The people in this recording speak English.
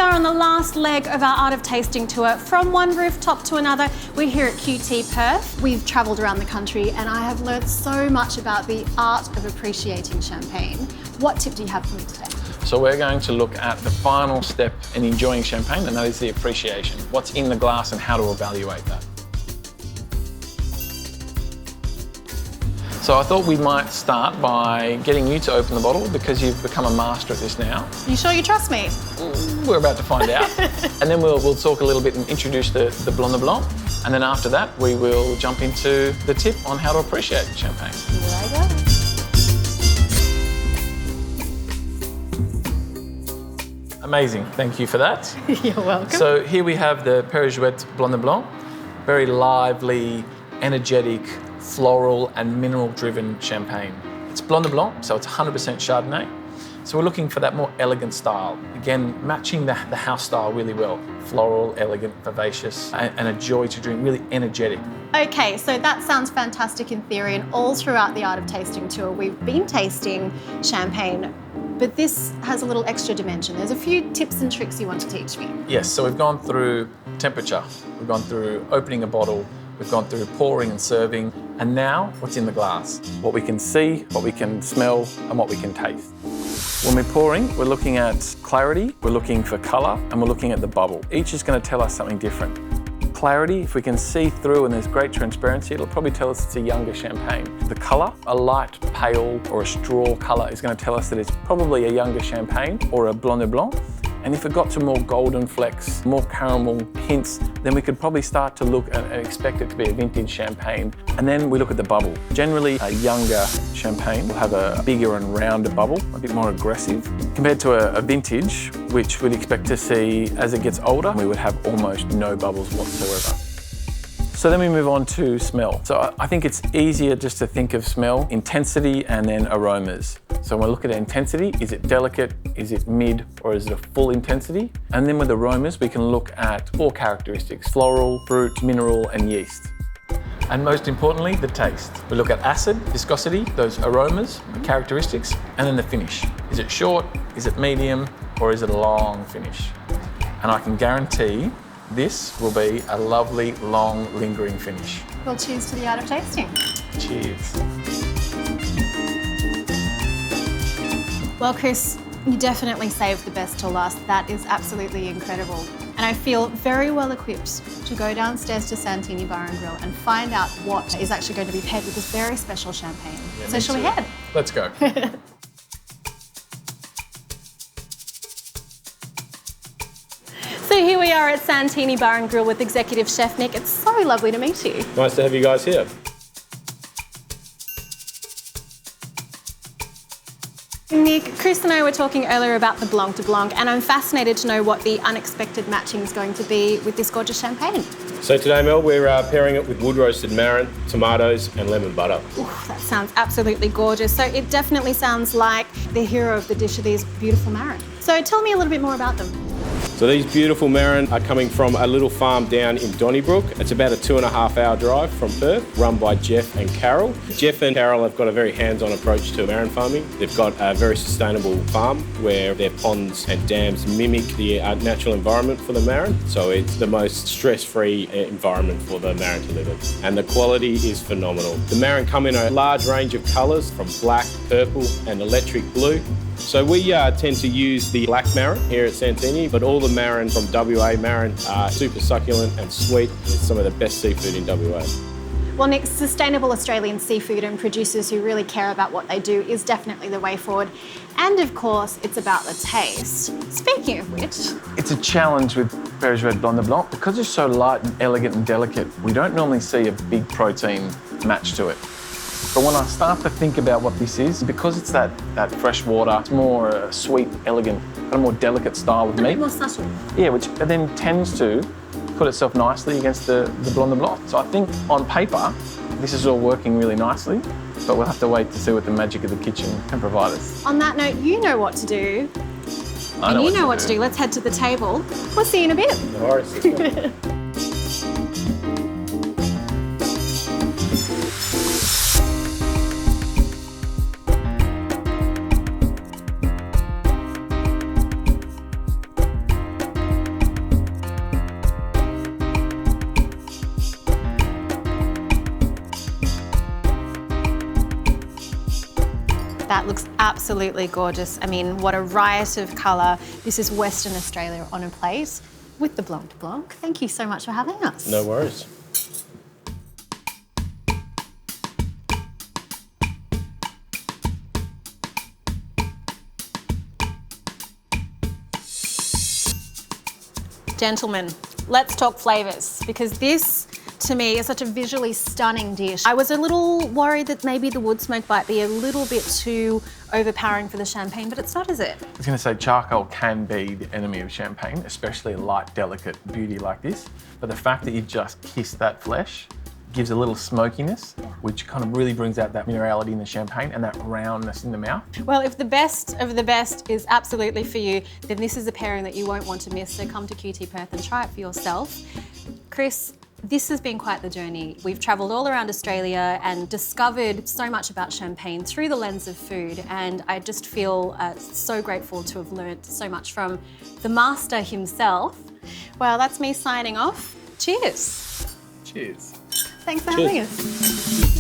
are on the last leg of our Art of Tasting tour. From one rooftop to another, we're here at QT Perth. We've travelled around the country and I have learnt so much about the art of appreciating champagne. What tip do you have for me today? So we're going to look at the final step in enjoying champagne, and that is the appreciation. What's in the glass and how to evaluate that. So I thought we might start by getting you to open the bottle because you've become a master at this now. You sure you trust me? We're about to find out. And then we'll talk a little bit and introduce the Blanc de Blanc. And then after that, we will jump into the tip on how to appreciate champagne. Here I go. Amazing, thank you for that. You're welcome. So here we have the Perrier-Jouët Blanc de Blanc. Very lively, energetic, floral and mineral-driven champagne. It's Blanc de Blanc, so it's 100% Chardonnay. So we're looking for that more elegant style. Again, matching the house style really well. Floral, elegant, vivacious, and a joy to drink, really energetic. Okay, so that sounds fantastic in theory, and all throughout the Art of Tasting tour, we've been tasting champagne, but this has a little extra dimension. There's a few tips and tricks you want to teach me. Yes, so we've gone through temperature, we've gone through opening a bottle, we've gone through pouring and serving, and now what's in the glass. What we can see, what we can smell, and what we can taste. When we're pouring, we're looking at clarity, we're looking for colour, and we're looking at the bubble. Each is going to tell us something different. Clarity, if we can see through and there's great transparency, it'll probably tell us it's a younger champagne. The colour, a light pale or a straw colour is going to tell us that it's probably a younger champagne or a Blanc de Blanc. And if it got to more golden flecks, more caramel hints, then we could probably start to look and expect it to be a vintage champagne. And then we look at the bubble. Generally, a younger champagne will have a bigger and rounder bubble, a bit more aggressive. Compared to a vintage, which we'd expect to see as it gets older, we would have almost no bubbles whatsoever. So then we move on to smell. So I think it's easier just to think of smell, intensity, and then aromas. So when we look at intensity, is it delicate, is it mid, or is it a full intensity? And then with aromas, we can look at 4 characteristics: floral, fruit, mineral, and yeast. And most importantly, the taste. We look at acid, viscosity, those aromas, the characteristics, and then the finish. Is it short, is it medium, or is it a long finish? And I can guarantee this will be a lovely, long, lingering finish. Well, cheers to the Art of Tasting. Cheers. Well, Chris, you definitely saved the best till last. That is absolutely incredible. And I feel very well equipped to go downstairs to Santini Bar and Grill and find out what is actually going to be paired with this very special champagne. Yeah, so shall we head? Let's go. So here we are at Santini Bar and Grill with Executive Chef Nic. It's so lovely to meet you. Nice to have you guys here. Nic, Chris and I were talking earlier about the Blanc de Blanc, and I'm fascinated to know what the unexpected matching is going to be with this gorgeous champagne. So today, Mel, we're pairing it with wood-roasted marron, tomatoes and lemon butter. Ooh, that sounds absolutely gorgeous. So it definitely sounds like the hero of the dish are these beautiful Marin. So tell me a little bit more about them. So these beautiful Marin are coming from a little farm down in Donnybrook. It's about a 2.5-hour drive from Perth, run by Jeff and Carol. Jeff and Carol have got a very hands-on approach to Marin farming. They've got a very sustainable farm where their ponds and dams mimic the natural environment for the Marin. So it's the most stress-free environment for the Marin to live in. And the quality is phenomenal. The Marin come in a large range of colours from black, purple and electric blue. So we tend to use the black Marin here at Santini, but all the Marin from WA Marin are super succulent and sweet. It's some of the best seafood in WA. Well, Nic, sustainable Australian seafood and producers who really care about what they do is definitely the way forward. And of course, it's about the taste. Speaking of which... It's a challenge with Perrier-Jouët Blanc de Blanc. Because it's so light and elegant and delicate, we don't normally see a big protein match to it. But when I start to think about what this is, because it's that fresh water, it's more sweet, elegant, kind of more delicate style of meat. More subtle. Yeah, which then tends to put itself nicely against the Blanc de Blanc. So I think on paper, this is all working really nicely, but we'll have to wait to see what the magic of the kitchen can provide us. On that note, you know what to do. I know what to do. Let's head to the table. We'll see you in a bit. No worries. That looks absolutely gorgeous. I mean, what a riot of colour. This is Western Australia on a plate with the Blanc de Blanc. Thank you so much for having us. No worries. Gentlemen, let's talk flavours, because this, to me, is such a visually stunning dish. I was a little worried that maybe the wood smoke might be a little bit too overpowering for the champagne, but it's not, is it? I was going to say charcoal can be the enemy of champagne, especially a light, delicate beauty like this. But the fact that you just kiss that flesh gives a little smokiness, which kind of really brings out that minerality in the champagne and that roundness in the mouth. Well, if the best of the best is absolutely for you, then this is a pairing that you won't want to miss. So come to QT Perth and try it for yourself. Chris, this has been quite the journey. We've travelled all around Australia and discovered so much about champagne through the lens of food, and I just feel so grateful to have learnt so much from the master himself. Well, that's me signing off. Cheers. Cheers. Thanks for having us.